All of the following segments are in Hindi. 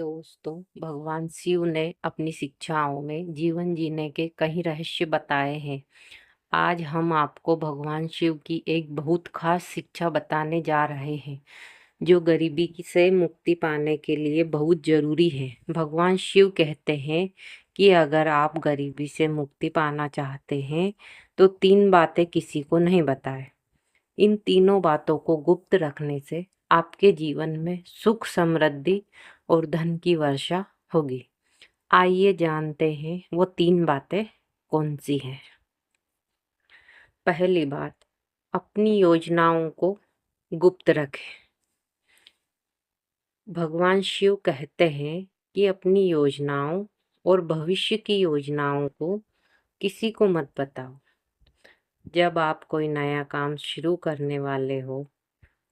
दोस्तों, भगवान शिव ने अपनी शिक्षाओं में जीवन जीने के कई रहस्य बताए हैं। आज हम आपको भगवान शिव की एक बहुत खास शिक्षा बताने जा रहे हैं, जो गरीबी से मुक्ति पाने के लिए बहुत जरूरी है। भगवान शिव कहते हैं कि अगर आप गरीबी से मुक्ति पाना चाहते हैं, तो 3 बातें किसी को नहीं बताएं। इन तीनों बातों को गुप्त रखने से आपके जीवन में सुख, समृद्धि और धन की वर्षा होगी। आइए जानते हैं वो 3 बातें कौन सी हैं। पहली बात, अपनी योजनाओं को गुप्त रखें। भगवान शिव कहते हैं कि अपनी योजनाओं और भविष्य की योजनाओं को किसी को मत बताओ। जब आप कोई नया काम शुरू करने वाले हो,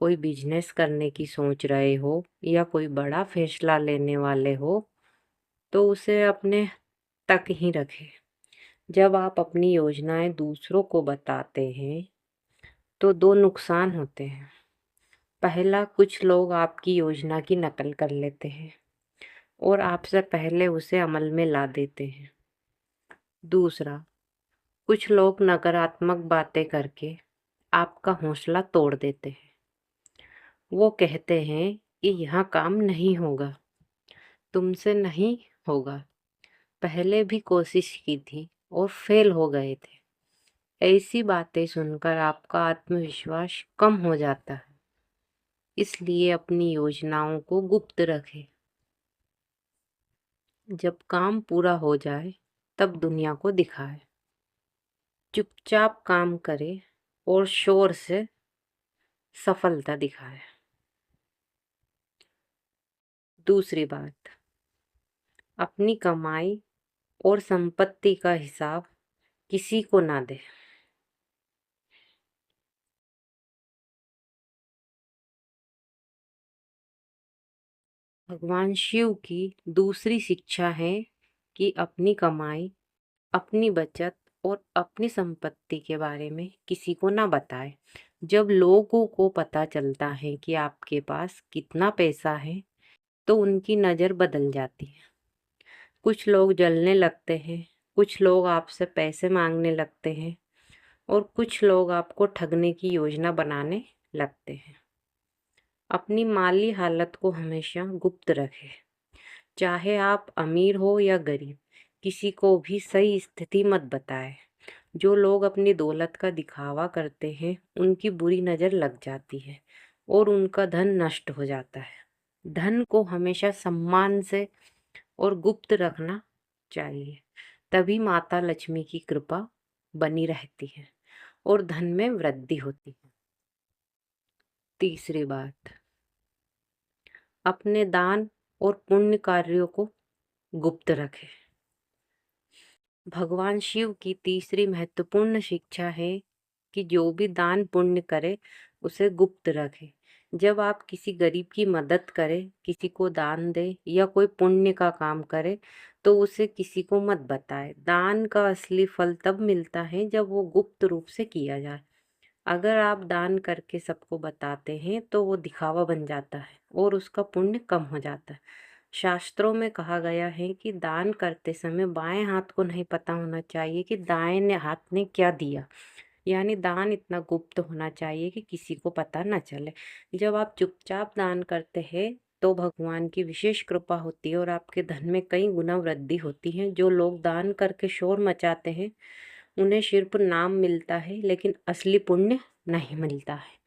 कोई बिजनेस करने की सोच रहे हो या कोई बड़ा फैसला लेने वाले हो, तो उसे अपने तक ही रखें। जब आप अपनी योजनाएं दूसरों को बताते हैं, तो 2 नुकसान होते हैं। पहला, कुछ लोग आपकी योजना की नकल कर लेते हैं और आपसे पहले उसे अमल में ला देते हैं। दूसरा, कुछ लोग नकारात्मक बातें करके आपका हौसला तोड़ देते हैं। वो कहते हैं कि यहाँ काम नहीं होगा, तुमसे नहीं होगा, पहले भी कोशिश की थी और फेल हो गए थे। ऐसी बातें सुनकर आपका आत्मविश्वास कम हो जाता है। इसलिए अपनी योजनाओं को गुप्त रखें। जब काम पूरा हो जाए, तब दुनिया को दिखाए। चुपचाप काम करे और शोर से सफलता दिखाए। दूसरी बात, अपनी कमाई और संपत्ति का हिसाब किसी को ना दे। भगवान शिव की दूसरी शिक्षा है कि अपनी कमाई, अपनी बचत और अपनी संपत्ति के बारे में किसी को ना बताए। जब लोगों को पता चलता है कि आपके पास कितना पैसा है, तो उनकी नज़र बदल जाती है। कुछ लोग जलने लगते हैं, कुछ लोग आपसे पैसे मांगने लगते हैं और कुछ लोग आपको ठगने की योजना बनाने लगते हैं। अपनी माली हालत को हमेशा गुप्त रखें। चाहे आप अमीर हो या गरीब, किसी को भी सही स्थिति मत बताएं। जो लोग अपनी दौलत का दिखावा करते हैं, उनकी बुरी नज़र लग जाती है और उनका धन नष्ट हो जाता है। धन को हमेशा सम्मान से और गुप्त रखना चाहिए, तभी माता लक्ष्मी की कृपा बनी रहती है और धन में वृद्धि होती है। तीसरी बात, अपने दान और पुण्य कार्यों को गुप्त रखें। भगवान शिव की तीसरी महत्वपूर्ण शिक्षा है कि जो भी दान पुण्य करे, उसे गुप्त रखे। जब आप किसी गरीब की मदद करें, किसी को दान दे या कोई पुण्य का काम करे, तो उसे किसी को मत बताए। दान का असली फल तब मिलता है जब वो गुप्त रूप से किया जाए। अगर आप दान करके सबको बताते हैं, तो वो दिखावा बन जाता है और उसका पुण्य कम हो जाता है। शास्त्रों में कहा गया है कि दान करते समय बाएं हाथ को नहीं पता होना चाहिए कि दाएं हाथ ने क्या दिया। यानी दान इतना गुप्त होना चाहिए कि किसी को पता न चले। जब आप चुपचाप दान करते हैं, तो भगवान की विशेष कृपा होती है और आपके धन में कई गुना वृद्धि होती है। जो लोग दान करके शोर मचाते हैं, उन्हें सिर्फ नाम मिलता है, लेकिन असली पुण्य नहीं मिलता है।